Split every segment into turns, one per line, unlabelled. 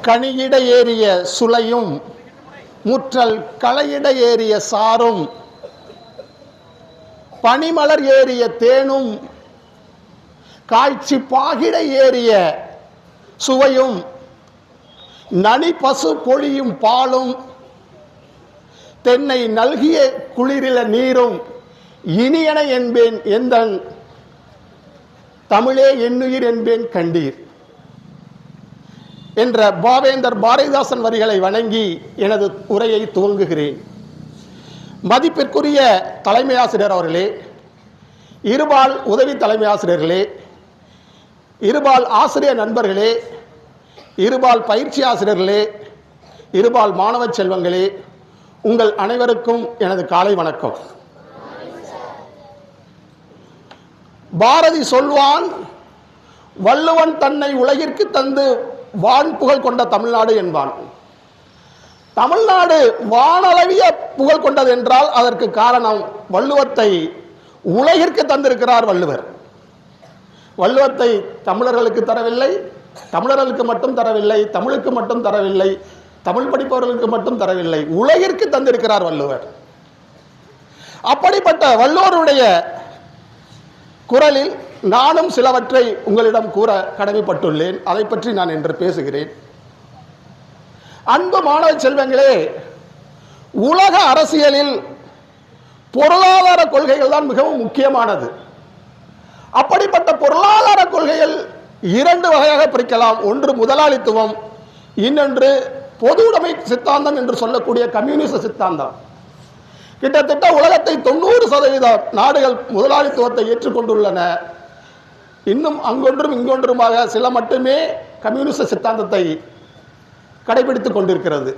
கனியிட ஏறிய சுளையும் முற்றல் களையிட ஏறிய சாரும் பனிமலர் ஏறிய தேனும் காய்ச்சி பாகிட ஏறிய சுவையும் நனி பசு பொழியும் பாலும் தென்னை நல்கிய குளிரில நீரும் இனியன என்பேன் எந்தன் தமிழே என்னுயிர் என்பேன் கண்டீர் என்ற பாவேந்தர் பாரதிதாசன் வரிகளை வணங்கி எனது உரையை துவங்குகிறேன். மதிப்பிற்குரிய தலைமை ஆசிரியர் அவர்களே, இருபால் உதவி தலைமை ஆசிரியர்களே, இருபால் ஆசிரியர் நண்பர்களே, இருபால் பயிற்சி ஆசிரியர்களே, இருபால் மாணவ செல்வங்களே, உங்கள் அனைவருக்கும் எனது காலை வணக்கம். பாரதி சொல்வான், வள்ளுவன் தன்னை உலகிற்கு தந்து வான் புகழ் கொண்ட தமிழ்நாடு என்பான். தமிழ்நாடு வானளவிய புகழ் கொண்டது என்றால் அதற்கு காரணம் வள்ளுவத்தை உலகிற்கு தந்திருக்கிறார் வள்ளுவர். வள்ளுவத்தை தமிழர்களுக்கு தரவில்லை, தமிழர்களுக்கு மட்டும் தரவில்லை, தமிழுக்கு மட்டும் தரவில்லை, தமிழ் படிப்பவர்களுக்கு மட்டும் தரவில்லை, உலகிற்கு தந்திருக்கிறார் வள்ளுவர். அப்படிப்பட்ட வள்ளுவருடைய குரலில் நானும் சிலவற்றை உங்களிடம் கூற கடமைப்பட்டுள்ளேன். அதை பற்றி நான் இன்று பேசுகிறேன். அன்பு மாணவ செல்வங்களே, உலக அரசியலில் பொருளாதார கொள்கைகள் தான் மிகவும் முக்கியமானது. அப்படிப்பட்ட பொருளாதார கொள்கைகள் இரண்டு வகையாக பிரிக்கலாம். ஒன்று முதலாளித்துவம், இன்னொன்று பொது உடைமை சித்தாந்தம் என்று சொல்லக்கூடிய கம்யூனிச சித்தாந்தம். கிட்டத்தட்ட உலகத்தை 90% நாடுகள் முதலாளித்துவத்தை ஏற்றுக்கொண்டுள்ளன. இன்னும் அங்கொன்றும் இங்கொன்றுமாக சில மட்டுமே கம்யூனிச சித்தாந்தத்தை கடைபிடித்துக் கொண்டிருக்கிறது.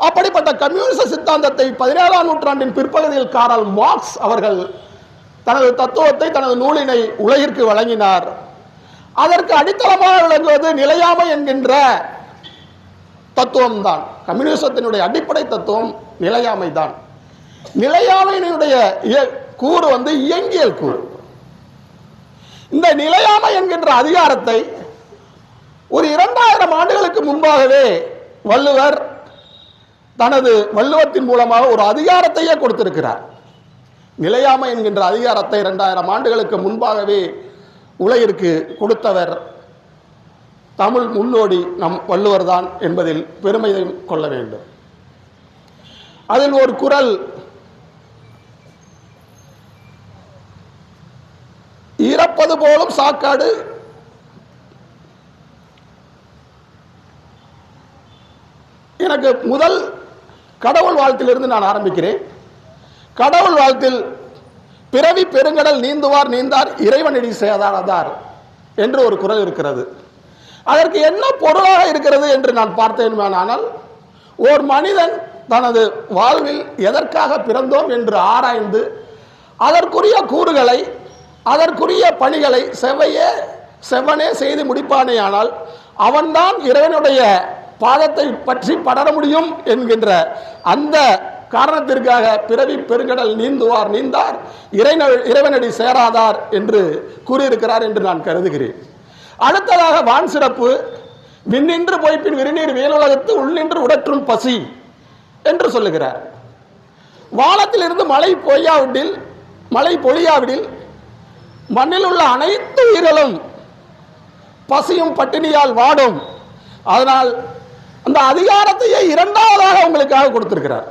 அப்படிப்பட்ட கம்யூனிச சித்தாந்தத்தை 17ஆம் நூற்றாண்டின் பிற்பகுதியில் காரல் மார்க்ஸ் அவர்கள் தனது தத்துவத்தை, தனது நூலினை உலகிற்கு வழங்கினார். அதற்கு அடித்தளமாக விளங்குவது நிலையாமை என்கின்ற தத்துவம் தான். கம்யூனிசத்தினுடைய அடிப்படை தத்துவம் நிலையாமை தான். நிலையாமையினுடைய கூறு இயங்கியல் கூறு. இந்த நிலையாமை என்கின்ற அதிகாரத்தை ஒரு 2000 ஆண்டுகளுக்கு முன்பாகவே வள்ளுவர் தனது வள்ளுவத்தின் மூலமாக ஒரு அதிகாரத்தையே கொடுத்திருக்கிறார். நிலையாமை என்கின்ற அதிகாரத்தை 2000 ஆண்டுகளுக்கு முன்பாகவே உலகிற்கு கொடுத்தவர் தமிழ் முன்னோடி நம் வள்ளுவர் தான் என்பதில் பெருமை கொள்ள வேண்டும். அதில் ஒரு குறள், இறப்பது போலும் சாக்காடு எனக்கு முதல் கடவுள் வாழ்த்திலிருந்து நான் ஆரம்பிக்கிறேன். கடவுள் வாழ்த்தில் பிறவி பெருங்கடல் நீந்துவார் நீந்தார் இறைவனடி சேதாரதார் என்று ஒரு குறள் இருக்கிறது. அதற்கு என்ன பொருளாக இருக்கிறது என்று நான் பார்த்தேன். ஓர் மனிதன் தனது வாழ்வில் எதற்காக பிறந்தோம் என்று ஆராய்ந்து அதற்குரிய கூறுகளை, அதற்குரிய பணிகளை செவ்வனே செய்து முடிப்பானேயானால் அவன்தான் இறைவனுடைய பாதத்தை பற்றி படர முடியும் என்கின்ற அந்த காரணத்திற்காக பிறவி பெருங்கடல் நீந்துவார் நீந்தார் இறைவனடி சேராதார் என்று கூறியிருக்கிறார் என்று நான் கருதுகிறேன். அடுத்ததாக வான் சிறப்பு, விண்ணின்று பொய்ப்பின் விரிநீர் வேலுலகத்து உள்நின்று உடற்றும் பசி என்று சொல்லுகிறார். வானத்தில் இருந்து மழை பொழியாவிடில் மண்ணில் உள்ள அனைத்து உயிர்களும் பசியும் பட்டினியால் வாடும். அதனால் அந்த அதிகாரத்தையே இரண்டாவதாக உங்களுக்காக கொடுத்திருக்கிறார்.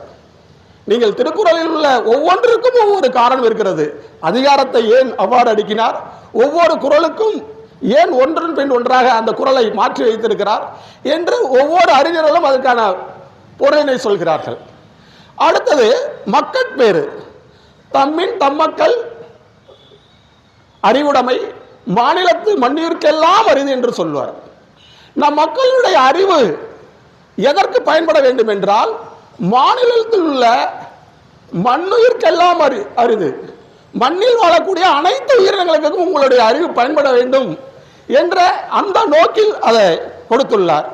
நீங்கள் திருக்குறளில் உள்ள ஒவ்வொன்றுக்கும் ஒவ்வொரு காரணம் இருக்கிறது. அதிகாரத்தை ஏன் அவ்வாறு அடுக்கினார், ஒவ்வொரு குறளுக்கும் ஏன் ஒன்றன் பின் ஒன்றாக அந்த குறளை மாற்றி வைத்திருக்கிறார் என்று ஒவ்வொரு அறிஞர்களும் அதற்கான பொருளினை சொல்கிறார்கள். அடுத்தது மக்கட்பேறு, தம்மின் தம்மக்கள் அறிவுடைமை மாநிலத்து மண்ணிற்கெல்லாம் அரிது என்று சொல்வார். நம் மக்களுடைய அறிவு எதற்கு பயன்பட வேண்டும் என்றால் மாநிலத்தில் உள்ள மண்ணுயிர்க்கெல்லாம் அரிது, மண்ணில் வாழக்கூடிய அனைத்து உயிரினங்களுக்கும் உங்களுடைய அறிவு பயன்பட வேண்டும் என்ற அந்த நோக்கில் அதை கொடுத்துள்ளார்.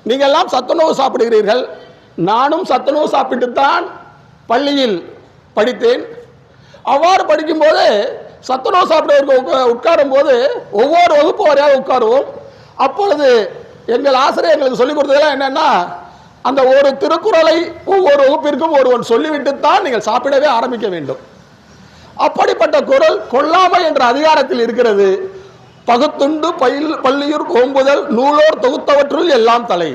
நீங்கள் எல்லாம் சத்துணவு சாப்பிடுகிறீர்கள். நானும் சத்துணவு சாப்பிட்டுத்தான் பள்ளியில் படித்தேன். அவ்வாறு படிக்கும்போது சத்துணவு சாப்பிடுவதற்கு உட்காரும் போது ஒவ்வொரு வகுப்பு வரையாக உட்காருவோம். அப்பொழுது எங்கள் ஆசிரியர் எங்களுக்கு சொல்லிக் கொடுத்ததெல்லாம் என்னன்னா, அந்த ஒரு திருக்குறளை ஒவ்வொரு வகுப்பிற்கும் ஒருவன் சொல்லிவிட்டு தான் நீங்கள் சாப்பிடவே ஆரம்பிக்க வேண்டும். அப்படிப்பட்ட குறள் கொல்லாமை என்ற அதிகாரத்தில் இருக்கிறது. பகுத்துண்டு பள்ளியூர் ஓம்புதல் நூலோர் தொகுத்தவற்றுள் எல்லாம் தலை.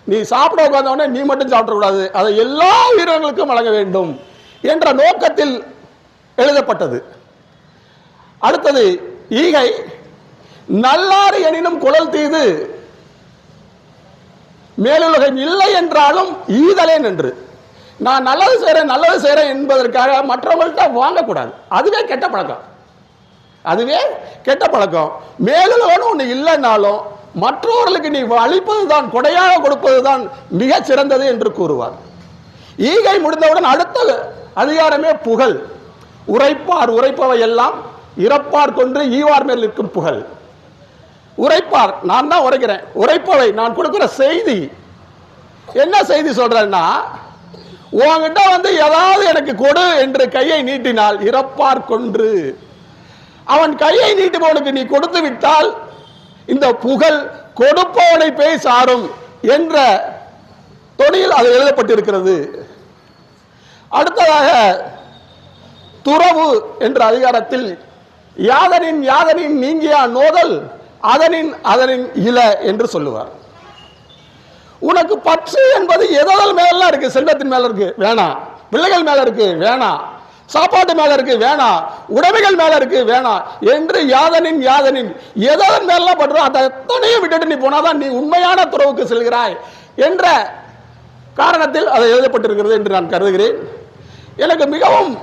நீ சாப்பிட உட்கார்ந்தவனே நீ மட்டும் சாப்பிடக்கூடாது, அதை எல்லா உயிரினங்களுக்கும் வழங்க வேண்டும் என்ற நோக்கத்தில் எழுதப்பட்டது. அடுத்தது ஈகை. நல்லாறு எனினும் குழல் தீது மேலுலகம் இல்லை என்றாலும் ஈதலேன் என்று. நான் நல்லது செய்கிறேன் என்பதற்காக மற்றவங்கள்ட்ட வாங்கக்கூடாது. அதுவே கெட்ட பழக்கம். அதுவே கெட்ட பழக்கம். மேலுலகம் ஒன்று இல்லைன்னாலும் மற்றவர்களுக்கு நீ அளிப்பதுதான், கொடையாக கொடுப்பதுதான் மிக சிறந்தது என்று கூறுவார். ஈகை முடிந்தவுடன் அடுத்த அதிகாரமே புகழ். உரைப்பார் உரைப்பவை எல்லாம் இறப்பார் கொன்று ஈவார் மேல் இருக்கும் புகழ். உரைப்பார், நான் தான் உரைக்கிறேன். உரைப்பவை, நான் கொடுக்கிற செய்தி. என்ன செய்தி சொல்றேன்னா, உன்கிட்ட வந்து ஏதாவது எனக்கு கொடு என்று கையை நீட்டினால் இறப்பார் கொன்று. அவன் கையை நீட்டுபவனுக்கு நீ கொடுத்து விட்டால் இந்த புகழ் கொடுப்பவனை பேய் சாரும் என்ற தொனியில் அது எழுதப்பட்டிருக்கிறது. அடுத்ததாக துறவு என்ற அதிகாரத்தில் யாதனின் யாதனின் நீங்கியா நோதல் அதனின் அதனின் இல என்று சொல்லுவார். உனக்கு பற்று என்பது எதல் மேல இருக்கு? செல்வத்தின் மேல இருக்கு, வேணாம். பிள்ளைகள் மேல இருக்கு, வேணாம். சாப்பாட்டு மேல இருக்கு, வேணாம். உடைமைகள் மேல இருக்கு, வேணாம் என்று யாதனின் யாதனின் எதன் மேலாம் பண்றோம் அதை எத்தனையும் விட்டுட்டு நீ போனாதான் நீ உண்மையான துறவுக்கு செல்கிறாய் என்ற காரணத்தில் அது எழுதப்பட்டிருக்கிறது என்று நான் கருதுகிறேன். எனக்கு மிகவும்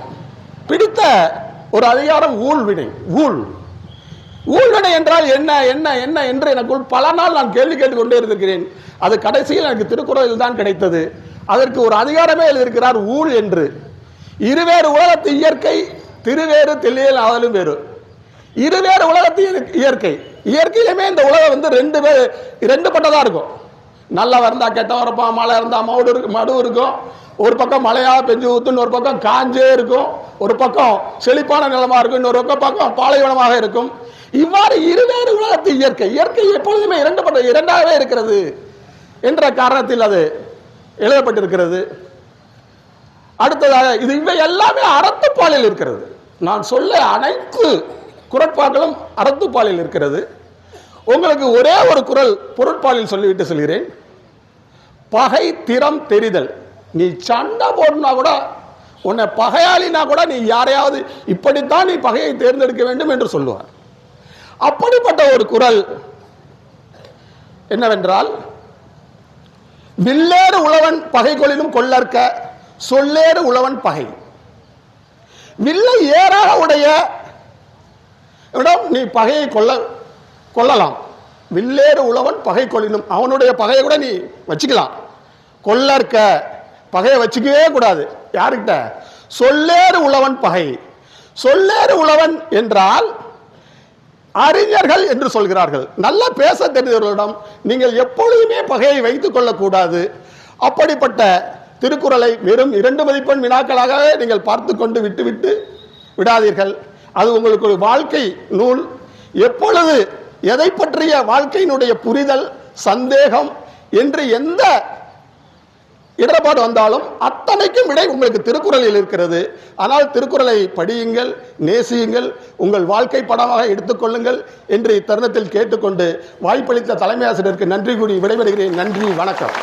பிடித்த ஒரு அதிகாரம் ஊழ்வினை. ஊழ்வினை என்றால் என்ன என்ன என்ன என்று எனக்குள் பல நாள் நான் கேள்வி கேட்டுக்கொண்டே இருக்கிறேன். அது கடைசியில் எனக்கு திருக்குறளில் தான் கிடைத்தது. அதற்கு ஒரு அதிகாரமே எழுதியிருக்கிறார், ஊழ் என்று. இருவேறு உலகத்து இயற்கை திருவேறு தெளியல் ஆதலும் வேறு. இருவேறு உலகத்து இயற்கை. இயற்கையிலுமே இந்த உலகம் வந்து ரெண்டு பட்டதா இருக்கும். நல்லவன் இருந்தா கெட்டவன் இருப்பான், மழை இருந்தா மடு இருக்கும், ஒரு பக்கம் மழையா பெஞ்சு ஊத்துன்னு, ஒரு பக்கம் காஞ்சே இருக்கும், ஒரு பக்கம் செழிப்பான நிலமா இருக்கும், இன்னொரு பக்கம் பாலைவனமாக இருக்கும். இவ்வாறு இருவேறு உலகத்து இயற்கை. இயற்கை எப்பொழுதுமே இரண்டாகவே இருக்கிறது என்ற காரணத்தில் அது எழுதப்பட்டிருக்கிறது. அடுத்ததாக இது இவை எல்லாமே அறத்துப்பாலில் இருக்கிறது. நான் சொல்ல அனைத்து குறட்பாக்களும் அறத்துப்பாலில் இருக்கிறது. உங்களுக்கு ஒரே ஒரு குறள் பொருட்பாலில் சொல்லிவிட்டு சொல்கிறேன். பகை திறம் தெரிதல். நீ சண்டை போடனா கூட, உன்னை பகையாளினா கூட நீ யாரையாவது இப்படித்தான் நீ பகையை தேர்ந்தெடுக்க வேண்டும் என்று சொல்லுவார். அப்படிப்பட்ட ஒரு குறள் என்னவென்றால், வில்லேறு உழவன் பகை கொளினும் கொள்ளற்க சொல்லேறு உழவன் பகை. வில்லை ஏறாக உடைய நீ பகையை கொள்ளலாம். வில்லேறு உழவன் பகை கொள்ளினும், அவனுடைய பகையை கூட நீ வச்சுக்கலாம். கொள்ளற்க, பகையை வச்சுக்கவே கூடாது. யாருக்கிட்ட? சொல்லேறு உழவன் பகை. சொல்லேறு உழவன் என்றால் அறிஞர்கள் என்று சொல்கிறார்கள். நல்லா பேச தெரிந்தவர்களிடம் நீங்கள் எப்பொழுதுமே பகையை வைத்துக் கொள்ளக்கூடாது. அப்படிப்பட்ட திருக்குறளை வெறும் 2 மதிப்பெண் வினாக்களாகவே நீங்கள் பார்த்து கொண்டு விட்டு விடாதீர்கள். அது உங்களுக்கு ஒரு வாழ்க்கை நூல். எப்பொழுது எதை பற்றிய வாழ்க்கையினுடைய புரிதல், சந்தேகம் என்று எந்த இடர்பாடு வந்தாலும் அத்தனைக்கும் விடை உங்களுக்கு திருக்குறளில் இருக்கிறது. ஆனால் திருக்குறளை படியுங்கள், நேசியுங்கள், உங்கள் வாழ்க்கை படமாக எடுத்துக்கொள்ளுங்கள் என்று இத்தருணத்தில் கேட்டுக்கொண்டு வாய்ப்பளித்த தலைமை ஆசிரியருக்கு நன்றி கூறி விடைபெறுகிறேன். நன்றி, வணக்கம்.